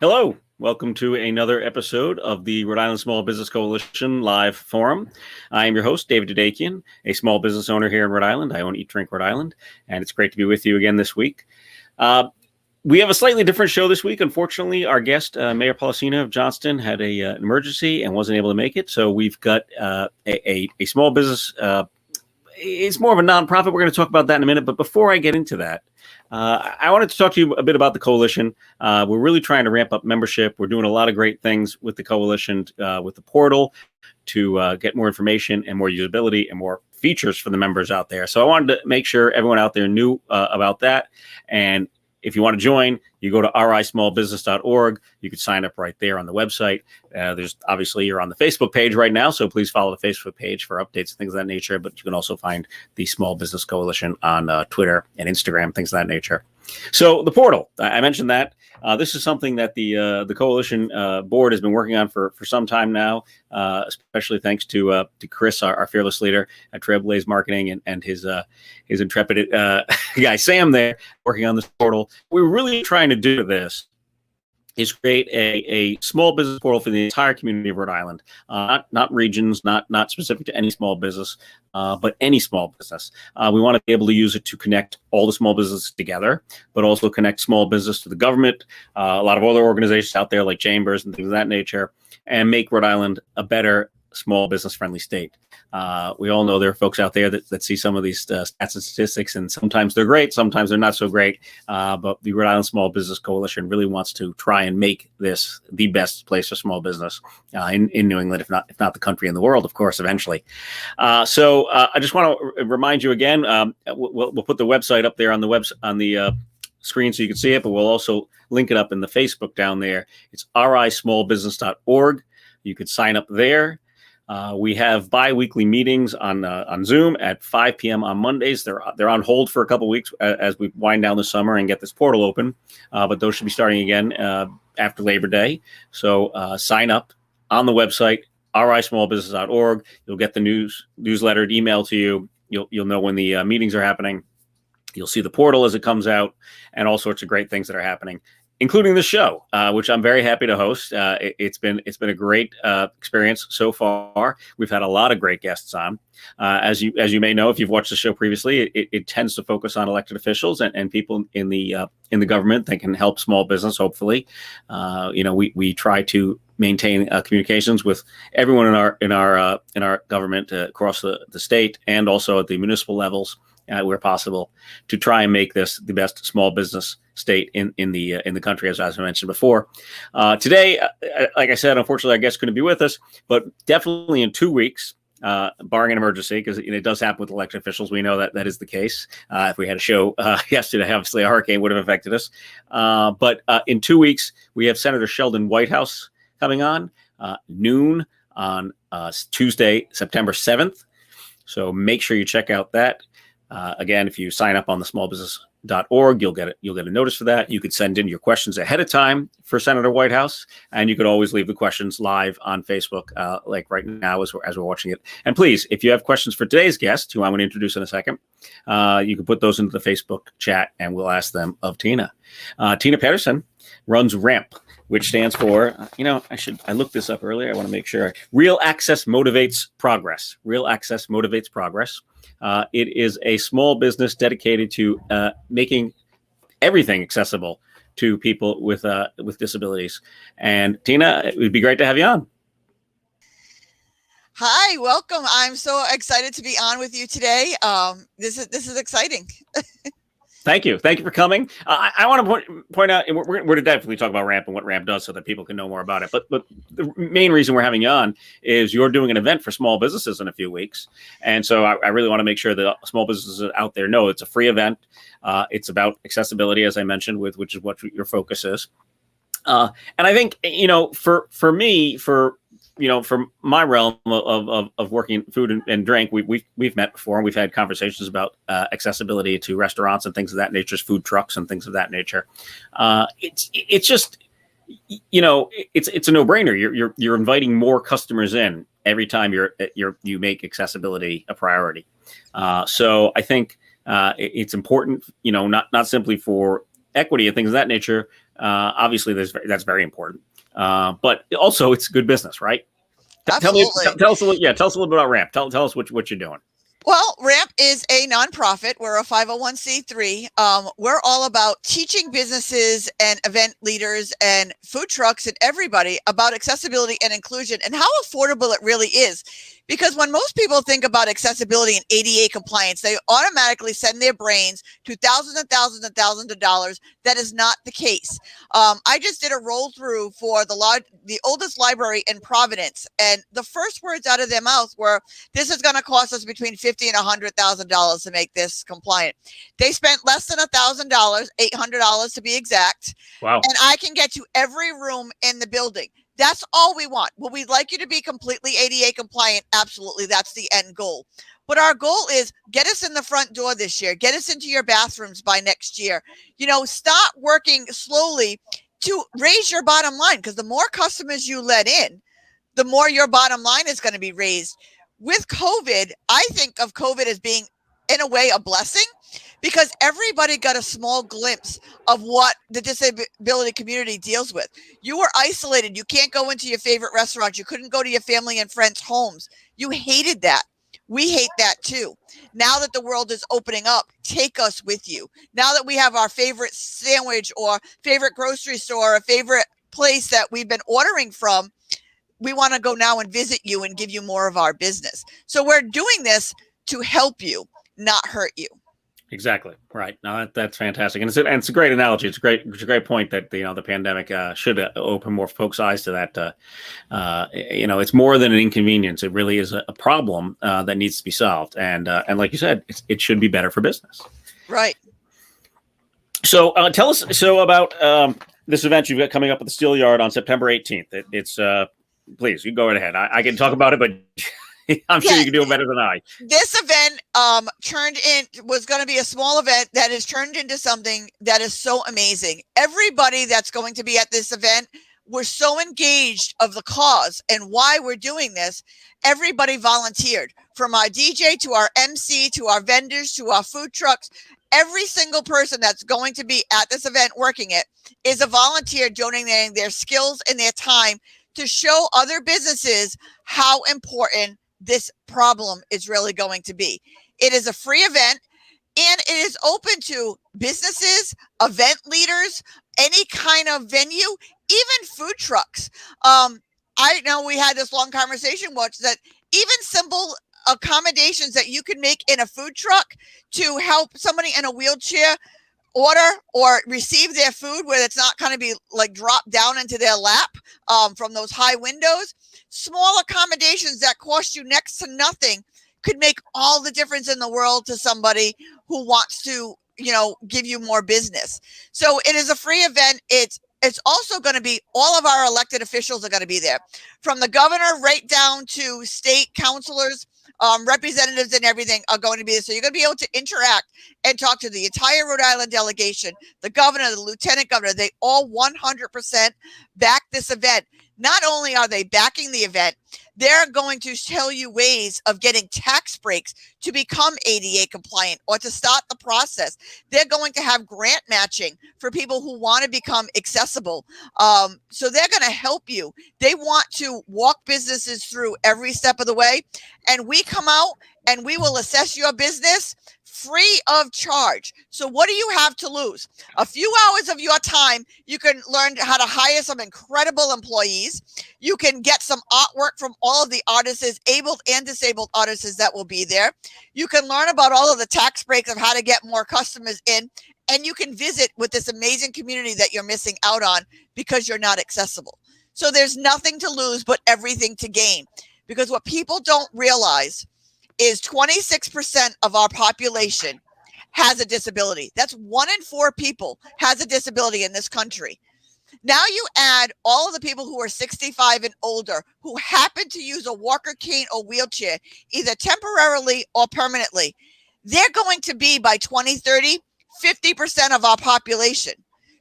Hello, welcome to another episode of the Rhode Island Small Business Coalition live forum. I am your host, David Dudakian, a small business owner here in Rhode Island. I own Eat Drink Rhode Island, and it's great to be with you again this week. We have a slightly different show this week. Unfortunately, our guest, Mayor Policina of Johnston, had an emergency and wasn't able to make it. So we've got a small business. It's more of a nonprofit. We're going to talk about that in a minute. But before I get into that, I wanted to talk to you a bit about the coalition. We're really trying to ramp up membership. We're doing a lot of great things with the coalition, with the portal to get more information and more usability and more features for the members out there. So I wanted to make sure everyone out there knew about that. And if you want to join, you go to rismallbusiness.org. You can sign up right there on the website. There's obviously you're on the Facebook page right now, so please follow the Facebook page for updates and things of that nature. But you can also find the Small Business Coalition on Twitter and Instagram, things of that nature. So the portal, I mentioned that. This is something that the coalition board has been working on for some time now, especially thanks to Chris, our fearless leader at Trailblaze Marketing, and his intrepid guy Sam there working on this portal. We're really trying to do this is create a small business portal for the entire community of Rhode Island, not regions, not specific to any small business, but any small business. We want to be able to use it to connect all the small businesses together, but also connect small business to the government, a lot of other organizations out there like chambers and things of that nature, and make Rhode Island a better small business friendly state. We all know there are folks out there that see some of these stats and statistics, and sometimes they're great, sometimes they're not so great. But the Rhode Island Small Business Coalition really wants to try and make this the best place for small business in New England, if not the country and the world, of course, eventually. So I just want to remind you again, we'll put the website up there on the screen so you can see it, but we'll also link it up in the Facebook down there. It's rismallbusiness.org. You could sign up there. We have bi-weekly meetings on Zoom at 5 p.m. on Mondays. They're on hold for a couple weeks as we wind down the summer and get this portal open, but those should be starting again after Labor Day. So sign up on the website, rismallbusiness.org. You'll get the newsletter emailed to you. You'll know when the meetings are happening. You'll see the portal as it comes out, and all sorts of great things that are happening, including the show, which I'm very happy to host. It's been a great experience so far. We've had a lot of great guests on. As you may know, if you've watched the show previously, it tends to focus on elected officials and people in the government that can help small business. Hopefully, we try to maintain communications with everyone in our government across the state and also at the municipal levels where possible, to try and make this the best small business state in the country, as I mentioned before. Today, like I said, unfortunately, our guest couldn't be with us, but definitely in 2 weeks, barring an emergency, because it does happen with elected officials. We know that is the case. If we had a show yesterday, obviously a hurricane would have affected us. But in 2 weeks, we have Senator Sheldon Whitehouse coming on noon on Tuesday, September 7th. So make sure you check out that. Again, if you sign up on the smallbusiness.org, you'll get a notice for that. You could send in your questions ahead of time for Senator Whitehouse, and you could always leave the questions live on Facebook, like right now as we're watching it. And please, if you have questions for today's guest, who I'm going to introduce in a second, you can put those into the Facebook chat, and we'll ask them of Tina. Tina Pedersen runs R.A.M.P, which stands for, I looked this up earlier. I want to make sure. Real Access Motivates Progress. Real Access Motivates Progress. It is a small business dedicated to making everything accessible to people with disabilities. And Tina, it would be great to have you on. Hi, welcome. I'm so excited to be on with you today. This is exciting. Thank you for coming. I want to point out, and we're to definitely talk about R.A.M.P and what R.A.M.P does so that people can know more about it. But the main reason we're having you on is you're doing an event for small businesses in a few weeks. And so I really want to make sure that small businesses out there know it's a free event. It's about accessibility, as I mentioned, which is what your focus is. And I think, for me, from my realm of working in food and drink, we've met before, and we've had conversations about accessibility to restaurants and things of that nature, food trucks and things of that nature. It's just, it's a no-brainer. You're inviting more customers in every time you make accessibility a priority. So I think it's important, not simply for equity and things of that nature, obviously that's very important. But also it's good business, right? Absolutely. Tell us a little, tell us a little bit about R.A.M.P. Tell us what you're doing. Well, R.A.M.P is a nonprofit. We're a 501c3. We're all about teaching businesses and event leaders and food trucks and everybody about accessibility and inclusion and how affordable it really is. Because when most people think about accessibility and ADA compliance, they automatically send their brains to thousands and thousands and thousands of dollars. That is not the case. I just did a roll through for the oldest library in Providence, and the first words out of their mouth were, "This is going to cost us between $50,000 and $100,000 to make this compliant." They spent less than $1,000, $800 to be exact. Wow! And I can get to every room in the building. That's all we want. Well, we'd like you to be completely ADA compliant. Absolutely. That's the end goal. But our goal is get us in the front door this year. Get us into your bathrooms by next year. Start working slowly to raise your bottom line, because the more customers you let in, the more your bottom line is going to be raised. With COVID, I think of COVID as being, in a way, a blessing, because everybody got a small glimpse of what the disability community deals with. You were isolated. You can't go into your favorite restaurant. You couldn't go to your family and friends' homes. You hated that. We hate that too. Now that the world is opening up, take us with you. Now that we have our favorite sandwich or favorite grocery store or favorite place that we've been ordering from, we want to go now and visit you and give you more of our business. So we're doing this to help you, not hurt you. Exactly. Right. No, that's fantastic. And it's a great analogy. It's a great point that, the pandemic should open more folks' eyes to that. It's more than an inconvenience. It really is a problem that needs to be solved. And like you said, it should be better for business. Right. So tell us about this event you've got coming up at the Steel Yard on September 18th. It's please, you go right ahead. I can talk about it, but I'm sure you can do it better than I. This event was going to be a small event that has turned into something that is so amazing. Everybody that's going to be at this event, we're so engaged of the cause and why we're doing this. Everybody volunteered, from our DJ to our MC to our vendors to our food trucks. Every single person that's going to be at this event working it is a volunteer donating their skills and their time to show other businesses how important this problem is really going to be. It is a free event, and it is open to businesses, event leaders, any kind of venue, even food trucks. I know we had this long conversation once that even simple accommodations that you can make in a food truck to help somebody in a wheelchair order or receive their food, where it's not going to be like dropped down into their lap from those high windows. Small accommodations that cost you next to nothing could make all the difference in the world to somebody who wants to, give you more business. So it is a free event. It's also going to be, all of our elected officials are going to be there, from the governor right down to state councilors, representatives and everything are going to be there. So you're going to be able to interact and talk to the entire Rhode Island delegation, the governor, the lieutenant governor. They all 100% back this event. Not only are they backing the event, they're going to tell you ways of getting tax breaks to become ADA compliant or to start the process. They're going to have grant matching for people who want to become accessible. So they're going to help you. They want to walk businesses through every step of the way. And we come out and we will assess your business free of charge. So what do you have to lose? A few hours of your time. You can learn how to hire some incredible employees. You can get some artwork from all of the artists, able and disabled artists that will be there. You can learn about all of the tax breaks of how to get more customers in. And you can visit with this amazing community that you're missing out on because you're not accessible. So there's nothing to lose, but everything to gain. Because what people don't realize is 26% of our population has a disability. That's 1 in 4 people has a disability in this country. Now you add all of the people who are 65 and older who happen to use a walker, cane, or wheelchair, either temporarily or permanently. They're going to be, by 2030, 50% of our population.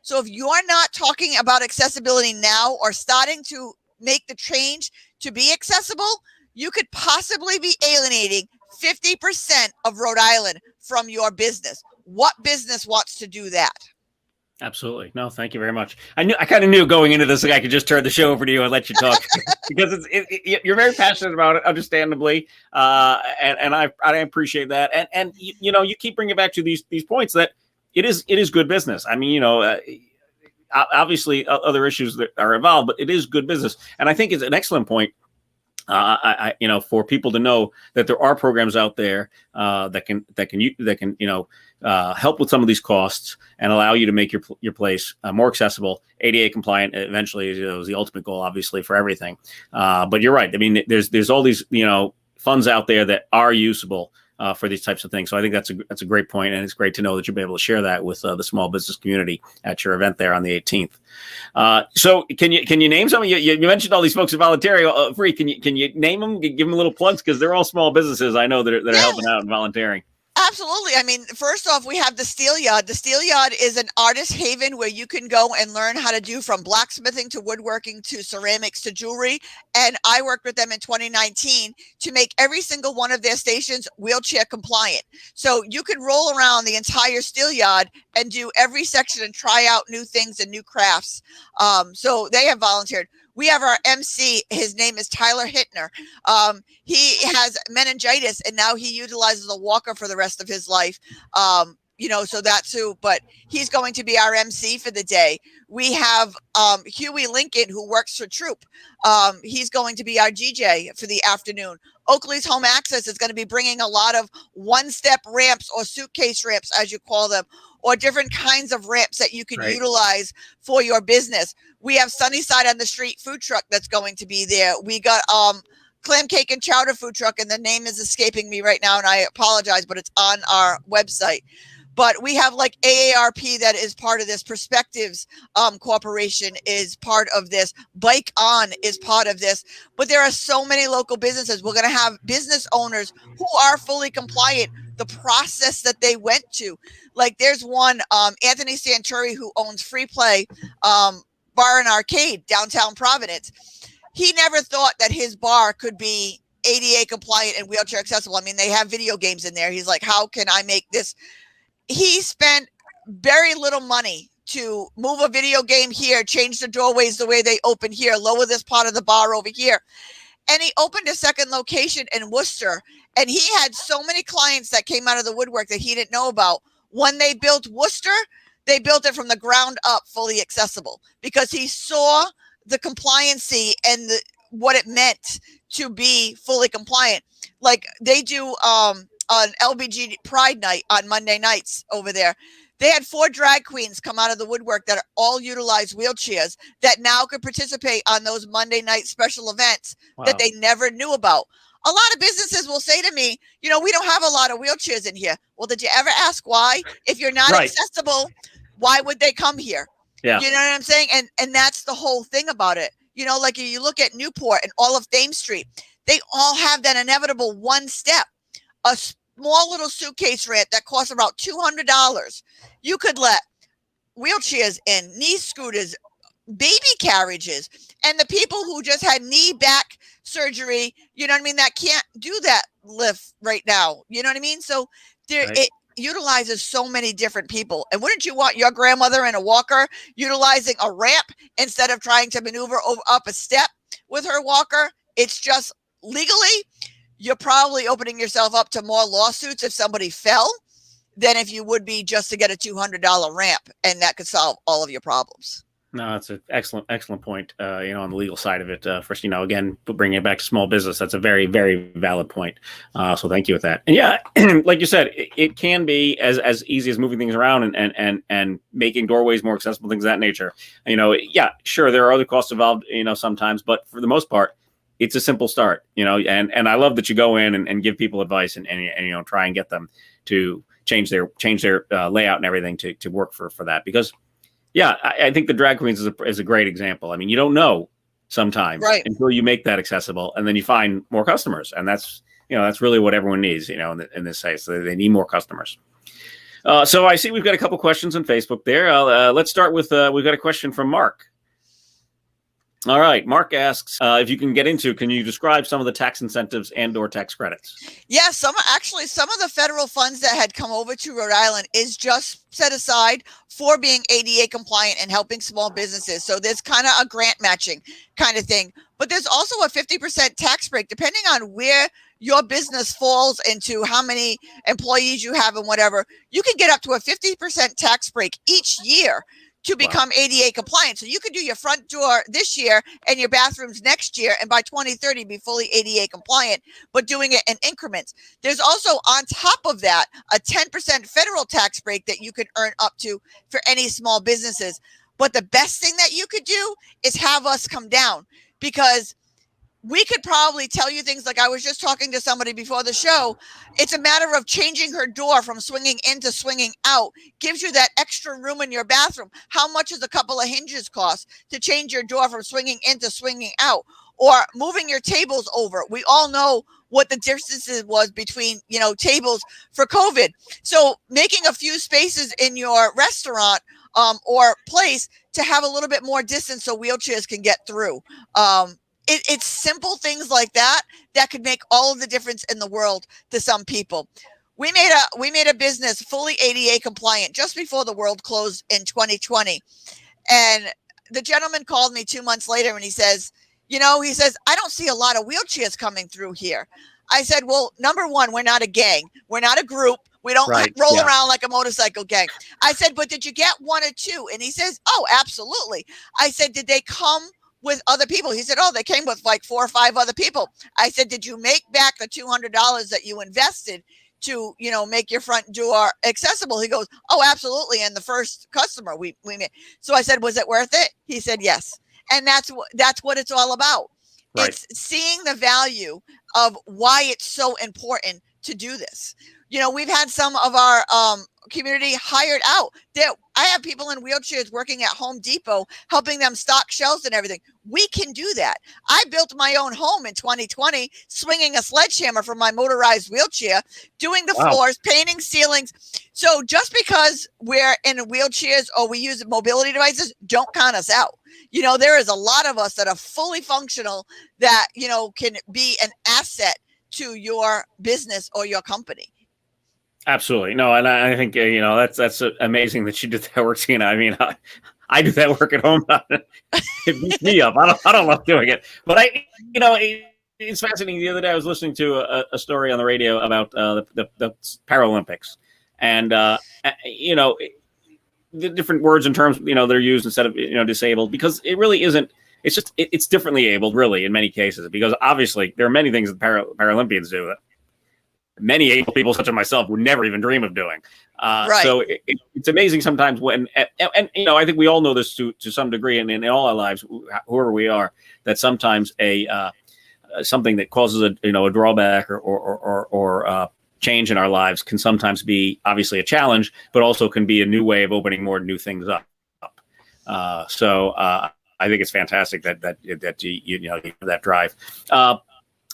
So if you're not talking about accessibility now or starting to make the change to be accessible, you could possibly be alienating 50% of Rhode Island from your business. What business wants to do that? Absolutely. No, thank you very much. I kind of knew going into this, like, I could just turn the show over to you and let you talk because you're very passionate about it, understandably. And I appreciate that. And you keep bringing back to these points that it is good business. I mean, obviously other issues that are involved, but it is good business. And I think it's an excellent point. For people to know that there are programs out there that can help with some of these costs and allow you to make your place more accessible, ADA compliant. Eventually, is the ultimate goal, obviously, for everything. But you're right. I mean, there's all these funds out there that are usable for these types of things. So I think that's a great point, and it's great to know that you'll be able to share that with the small business community at your event there on the 18th. So can you name some? You mentioned all these folks are volunteering free. Can you name them? Give them a little plugs because they're all small businesses. I know that are helping out and volunteering. Absolutely. I mean, first off, we have the Steel Yard. The Steel Yard is an artist haven where you can go and learn how to do from blacksmithing to woodworking to ceramics to jewelry. And I worked with them in 2019 to make every single one of their stations wheelchair compliant. So you could roll around the entire Steel Yard and do every section and try out new things and new crafts. So they have volunteered. We have our MC. His name is Tyler Hittner. He has meningitis, and now he utilizes a walker for the rest of his life. So that's who. But he's going to be our MC for the day. We have Huey Lincoln, who works for Troop. He's going to be our DJ for the afternoon. Oakley's Home Access is going to be bringing a lot of one-step ramps or suitcase ramps, as you call them, or different kinds of ramps that you can utilize for your business. We have Sunnyside on the Street food truck that's going to be there. We got clam cake and chowder food truck, and the name is escaping me right now, and I apologize, but it's on our website. But we have like AARP that is part of this. Perspectives Corporation is part of this. Bike On is part of this. But there are so many local businesses. We're going to have business owners who are fully compliant. The process that they went to. Like there's one, Anthony Santuri, who owns Free Play Bar and Arcade downtown Providence. He never thought that his bar could be ADA compliant and wheelchair accessible. I mean, they have video games in there. He's like, how can I make this? He spent very little money to move a video game here, change the doorways the way they open here, lower this part of the bar over here. And he opened a second location in Worcester. And he had so many clients that came out of the woodwork that he didn't know about. When they built Worcester, they built it from the ground up, fully accessible, because he saw the compliancy and what it meant to be fully compliant. Like they do an LBG Pride Night on Monday nights over there. They had 4 drag queens come out of the woodwork that all utilize wheelchairs that now could participate on those Monday night special events that they never knew about. A lot of businesses will say to me, we don't have a lot of wheelchairs in here. Well, did you ever ask why? If you're not accessible, why would they come here? Yeah. You know what I'm saying? And that's the whole thing about it. Like you look at Newport and all of Thames Street, they all have that inevitable one step, a small little suitcase ramp that costs about $200. You could let wheelchairs in, knee scooters, baby carriages, and the people who just had knee back surgery, that can't do that lift right now. You know what I mean? So it utilizes so many different people. And wouldn't you want your grandmother in a walker utilizing a ramp instead of trying to maneuver up a step with her walker? It's just legally, you're probably opening yourself up to more lawsuits if somebody fell than if you would be just to get a $200 ramp, and that could solve all of your problems. No, that's an excellent point. On the legal side of it, first, again, bringing it back to small business, that's a very, very valid point. So thank you with that. And yeah, like you said, it can be as easy as moving things around and making doorways more accessible, things of that nature. Yeah, sure, there are other costs involved, sometimes, but for the most part, it's a simple start. And I love that you go in and give people advice and try and get them to change their layout and everything to work for that, because. Yeah, I think the drag queens is a great example. I mean, you don't know sometimes until you make that accessible, and then you find more customers, and that's really what everyone needs, in this case. So they need more customers. So I see we've got a couple questions on Facebook there. Let's start with we've got a question from Mark. All right. Mark asks if you can get into, can you describe some of the tax incentives and/or tax credits? Yeah, some of the federal funds that had come over to Rhode Island is just set aside for being ADA compliant and helping small businesses. So there's kind of a grant matching kind of thing. But there's also a 50% tax break depending on where your business falls into, how many employees you have and whatever. You can get up to a 50% tax break each year to become ADA compliant. So you could do your front door this year and your bathrooms next year, and by 2030 be fully ADA compliant, but doing it in increments. There's also on top of that a 10% federal tax break that you could earn up to for any small businesses. But the best thing that you could do is have us come down, because we could probably tell you things like I was just talking to somebody before the show. It's a matter of changing her door from swinging in to swinging out, gives you that extra room in your bathroom. How much does a couple of hinges cost to change your door from swinging in to swinging out? Or moving your tables over. We all know what the differences was between, tables for COVID. So making a few spaces in your restaurant or place to have a little bit more distance so wheelchairs can get through. It's simple things like that could make all of the difference in the world to some people. We made a business fully ADA compliant just before the world closed in 2020. And the gentleman called me 2 months later and he says, I don't see a lot of wheelchairs coming through here. I said, well, number one, we're not a gang. We're not a group. We don't roll around like a motorcycle gang. I said, but did you get one or two? And he says, oh, absolutely. I said, did they come with other people? He said, oh, they came with like 4 or 5 other people. I said, did you make back the $200 that you invested to, make your front door accessible? He goes, oh, absolutely. And the first customer we made. So I said, was it worth it? He said, yes. And that's what it's all about. Right. It's seeing the value of why it's so important to do this. We've had some of our community hired out. I have people in wheelchairs working at Home Depot, helping them stock shelves and everything. We can do that. I built my own home in 2020, swinging a sledgehammer from my motorized wheelchair, doing the floors, painting ceilings. So just because we're in wheelchairs or we use mobility devices, don't count us out. There is a lot of us that are fully functional that, can be an asset to your business or your company. Absolutely. No, and I think, that's amazing that you did that work, Tina. I mean, I do that work at home. It beats me up. I don't love doing it. But it's fascinating. The other day I was listening to a story on the radio about the Paralympics. And, the different words and terms, they're used instead of, disabled, because it really isn't. It's just, it's differently abled, really, in many cases, because obviously there are many things that Paralympians do that many able people such as myself would never even dream of doing. So it's amazing sometimes when, and I think we all know this to some degree, and in all our lives, whoever we are, that sometimes something that causes a drawback or change in our lives can sometimes be obviously a challenge, but also can be a new way of opening more new things up. I think it's fantastic that you have that drive. I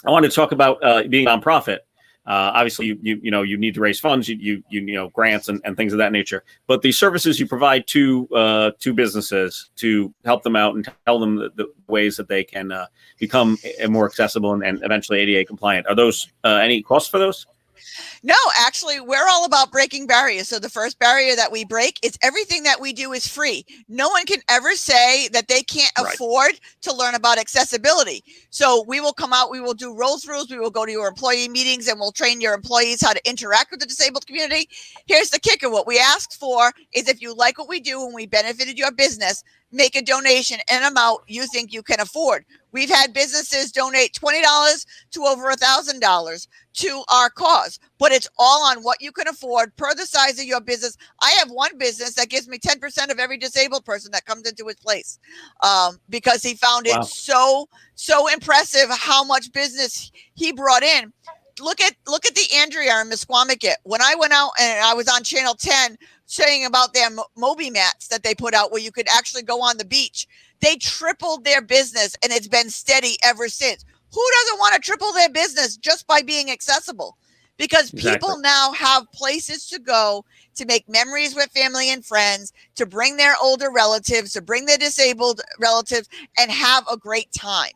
wanted to talk about being a nonprofit. Obviously, you need to raise funds, you grants and things of that nature. But the services you provide to businesses to help them out and tell them the ways that they can become more accessible and eventually ADA compliant. Are those any costs for those? No, actually, we're all about breaking barriers. So the first barrier that we break is everything that we do is free. No one can ever say that they can't afford to learn about accessibility. So we will come out, we will do roll-throughs, we will go to your employee meetings, and we'll train your employees how to interact with the disabled community. Here's the kicker. What we ask for is, if you like what we do and we benefited your business, make a donation in an amount you think you can afford. We've had businesses donate $20 to over $1,000 to our cause, but it's all on what you can afford per the size of your business. I have one business that gives me 10% of every disabled person that comes into his place, because he found it so impressive how much business he brought in. Look at the Andrea in Misquamicut. When I went out and I was on Channel 10 saying about their Moby mats that they put out where you could actually go on the beach, they tripled their business, and it's been steady ever since. Who doesn't want to triple their business just by being accessible? because Exactly. people now have places to go to make memories with family and friends, to bring their older relatives, to bring their disabled relatives, and have a great time.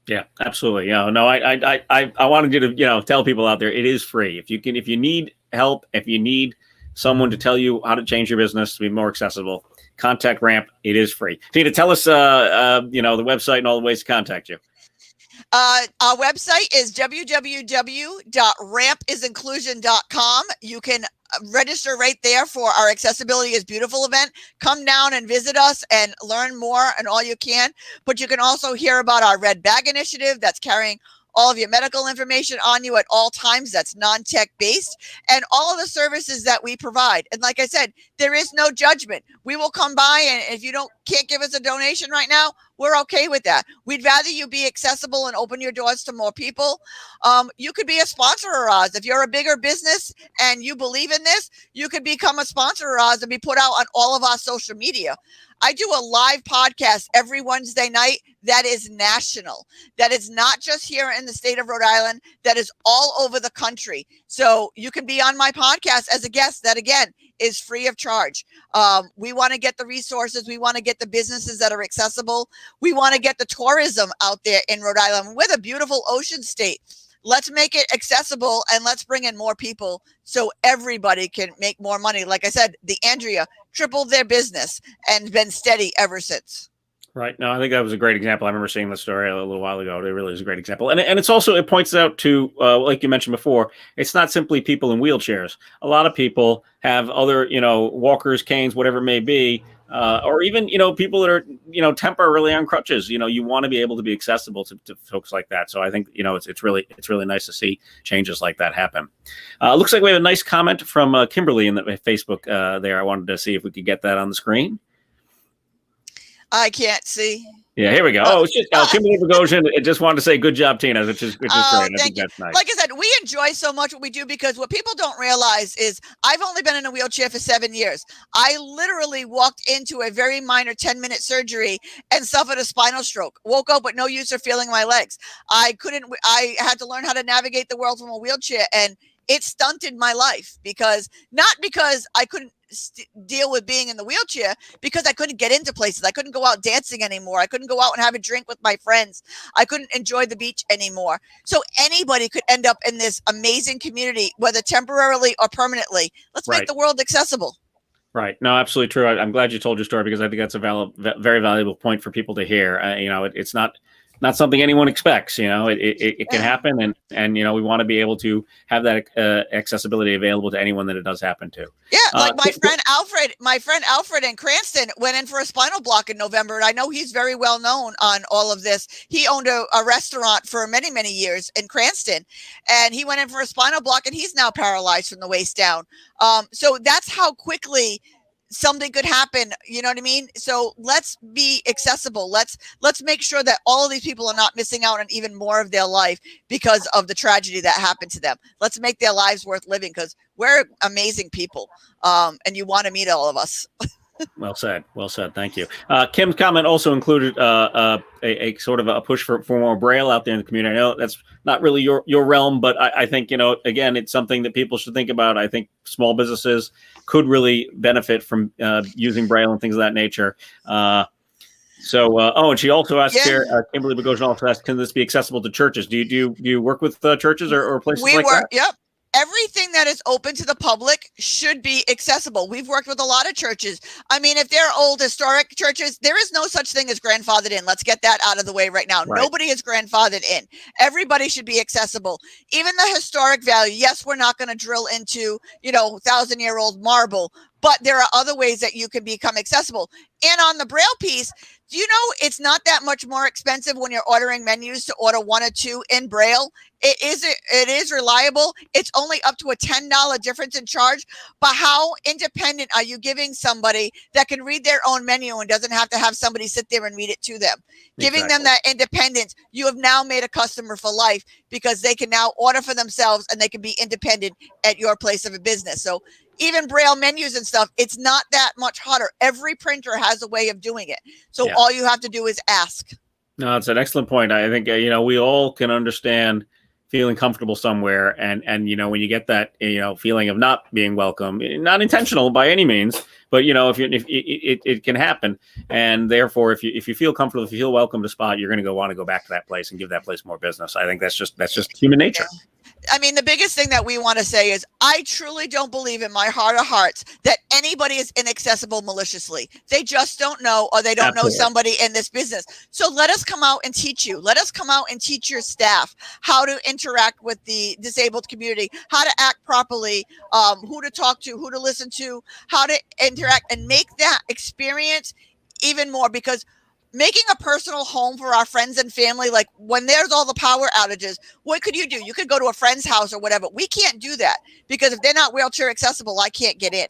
Yeah, absolutely. No, I wanted you to, tell people out there it is free. If you need help, if you need someone to tell you how to change your business to be more accessible, contact R.A.M.P. It is free. Tina, tell us, the website and all the ways to contact you. Our website is www.rampisinclusion.com. You can register right there for our Accessibility is Beautiful event. Come down and visit us and learn more and all you can. But you can also hear about our Red Bag initiative that's carrying all of your medical information on you at all times. That's non-tech based, and all of the services that we provide. And like I said, there is no judgment. We will come by, and if you can't give us a donation right now, we're okay with that. We'd rather you be accessible and open your doors to more people. You could be a sponsor of ours. If you're a bigger business and you believe in this, you could become a sponsor of ours and be put out on all of our social media. I do a live podcast every Wednesday night that is national. That is not just here in the state of Rhode Island. That is all over the country. So you can be on my podcast as a guest. That, again, is free of charge. We want to get the resources. We want to get the businesses that are accessible. We want to get the tourism out there in Rhode Island. We're the beautiful ocean state. Let's make it accessible, and let's bring in more people so everybody can make more money. Like I said, the Andrea tripled their business and been steady ever since. Right. No, I think that was a great example. I remember seeing the story a little while ago. It really is a great example. And it's also, it points out to, like you mentioned before, it's not simply people in wheelchairs. A lot of people have other, walkers, canes, whatever it may be, or even, people that are, temporarily on crutches. You want to be able to be accessible to folks like that. So I think, it's really nice to see changes like that happen. Looks like we have a nice comment from Kimberly in the Facebook there. I wanted to see if we could get that on the screen. I can't see. Yeah, here we go. It's just Kimberly Bogosian. I just wanted to say good job, Tina, which is great. I think that's nice. Like I said, we enjoy so much what we do, because what people don't realize is I've only been in a wheelchair for 7 years. I literally walked into a very minor 10-minute surgery and suffered a spinal stroke. Woke up with no use of feeling my legs. I had to learn how to navigate the world from a wheelchair, and it stunted my life, not because I couldn't deal with being in the wheelchair, because I couldn't get into places. I couldn't go out dancing anymore. I couldn't go out and have a drink with my friends. I couldn't enjoy the beach anymore. So anybody could end up in this amazing community, whether temporarily or permanently. Let's make the world accessible. Right. No, absolutely true. I'm glad you told your story, because I think that's a very valuable point for people to hear. It's not something anyone expects. It can happen, and we want to be able to have that accessibility available to anyone that it does happen to. Yeah, like my friend Alfred in Cranston went in for a spinal block in November, and I know he's very well known on all of this. He owned a restaurant for many, many years in Cranston, and he went in for a spinal block, and he's now paralyzed from the waist down. So that's how quickly something could happen. You know what I mean? So let's be accessible. Let's make sure that all of these people are not missing out on even more of their life because of the tragedy that happened to them. Let's make their lives worth living, because we're amazing people. And you want to meet all of us. Well said. Thank you. Kim's comment also included a sort of a push for more Braille out there in the community. I know that's not really your realm, but I think, again, it's something that people should think about. I think small businesses could really benefit from using Braille and things of that nature. And she also asked here, Kimberly Bogosian also asked, can this be accessible to churches? Do you work with churches or places like that? Yep. Everything that is open to the public should be accessible. We've worked with a lot of churches. I mean, if they're old historic churches, there is no such thing as grandfathered in. Let's get that out of the way right now. Right. Nobody is grandfathered in. Everybody should be accessible. Even the historic value. Yes, we're not going to drill into, 1,000-year-old marble, but there are other ways that you can become accessible. And on the Braille piece, do you know it's not that much more expensive when you're ordering menus to order one or two in Braille? It is reliable. It's only up to a $10 difference in charge. But how independent are you giving somebody that can read their own menu and doesn't have to have somebody sit there and read it to them? Exactly. Giving them that independence, you have now made a customer for life, because they can now order for themselves and they can be independent at your place of a business. So even Braille menus and stuff, it's not that much harder. Every printer has a way of doing it. So all you have to do is ask. No, it's an excellent point. I think, we all can understand feeling comfortable somewhere, and when you get that feeling of not being welcome, not intentional by any means, but if it can happen, and therefore if you feel comfortable, if you feel welcome to spot, you're going to want to go back to that place and give that place more business. I think that's just human nature. Yeah. I mean, the biggest thing that we want to say is I truly don't believe in my heart of hearts that anybody is inaccessible maliciously. They just don't know, or they don't Absolutely. know somebody in this business. So let us come out and teach you. Let us come out and teach your staff how to interact with the disabled community, how to act properly, who to talk to, who to listen to, how to interact, and make that experience even more, because making a personal home for our friends and family, like when there's all the power outages, what could you do? You could go to a friend's house or whatever. We can't do that because if they're not wheelchair accessible, I can't get in.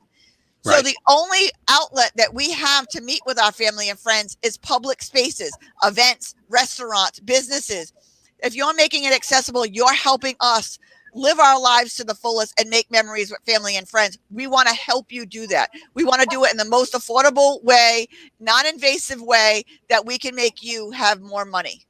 So Right. the only outlet that we have to meet with our family and friends is public spaces, events, restaurants, businesses. If you're making it accessible, you're helping us live our lives to the fullest and make memories with family and friends. We want to help you do that. We want to do it in the most affordable way, non-invasive way that we can make you have more money.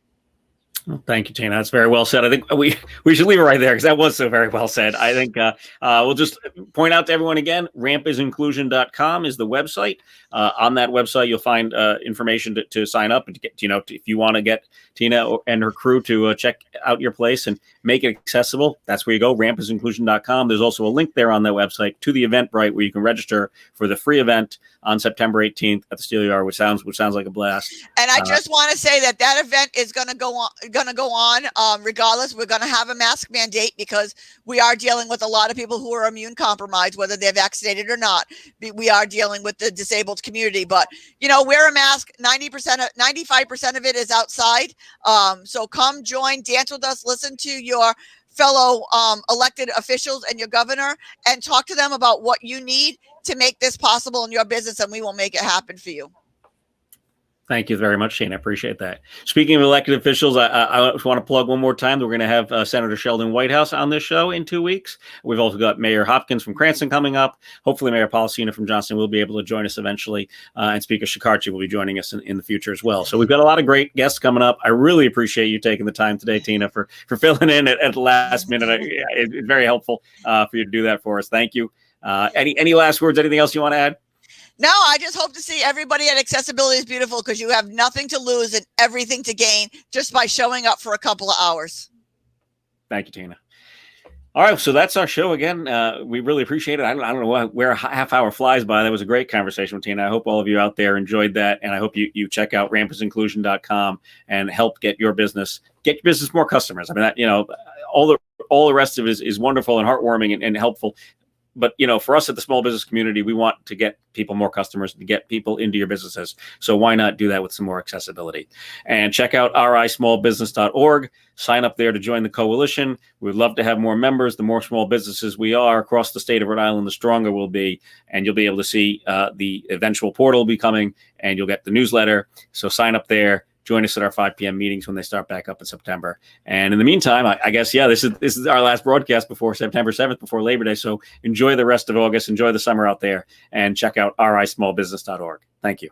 Well, thank you, Tina. That's very well said. I think we should leave it right there because that was so very well said. I think we'll just point out to everyone again, rampisinclusion.com is the website. On that website, you'll find information to sign up and to get, if you want to get Tina and her crew to check out your place and make it accessible. That's where you go, rampisinclusion.com. There's also a link there on that website to the Eventbrite where you can register for the free event on September 18th at the Steelyard, which sounds like a blast. And I just want to say that event is going to go on regardless. We're going to have a mask mandate because we are dealing with a lot of people who are immune compromised, whether they're vaccinated or not. We are dealing with the disabled community, but wear a mask. 95% of it is outside. So come join, dance with us, listen to your fellow elected officials and your governor, and talk to them about what you need to make this possible in your business, and we will make it happen for you. Thank you very much, Shane. I appreciate that. Speaking of elected officials, I want to plug one more time that we're going to have Senator Sheldon Whitehouse on this show in 2 weeks. We've also got Mayor Hopkins from Cranston coming up. Hopefully, Mayor Policina from Johnston will be able to join us eventually. And Speaker Shikarchi will be joining us in the future as well. So we've got a lot of great guests coming up. I really appreciate you taking the time today, Tina, for filling in at the last minute. It's very helpful for you to do that for us. Thank you. Any last words? Anything else you want to add? No, I just hope to see everybody at Accessibility is Beautiful, because you have nothing to lose and everything to gain just by showing up for a couple of hours. Thank you, Tina. All right, so that's our show again. We really appreciate it. I don't know where a half hour flies by. That was a great conversation with Tina. I hope all of you out there enjoyed that, and I hope you check out rampisinclusion.com and help get your business more customers. I mean, all the rest of it is wonderful and heartwarming and helpful. But, for us at the small business community, we want to get people more customers, to get people into your businesses. So why not do that with some more accessibility? And check out rismallbusiness.org. Sign up there to join the coalition. We'd love to have more members. The more small businesses we are across the state of Rhode Island, the stronger we'll be. And you'll be able to see the eventual portal be coming, and you'll get the newsletter. So sign up there. Join us at our 5 p.m. meetings when they start back up in September. And in the meantime, I guess, this is our last broadcast before September 7th, before Labor Day. So enjoy the rest of August. Enjoy the summer out there, and check out rismallbusiness.org. Thank you.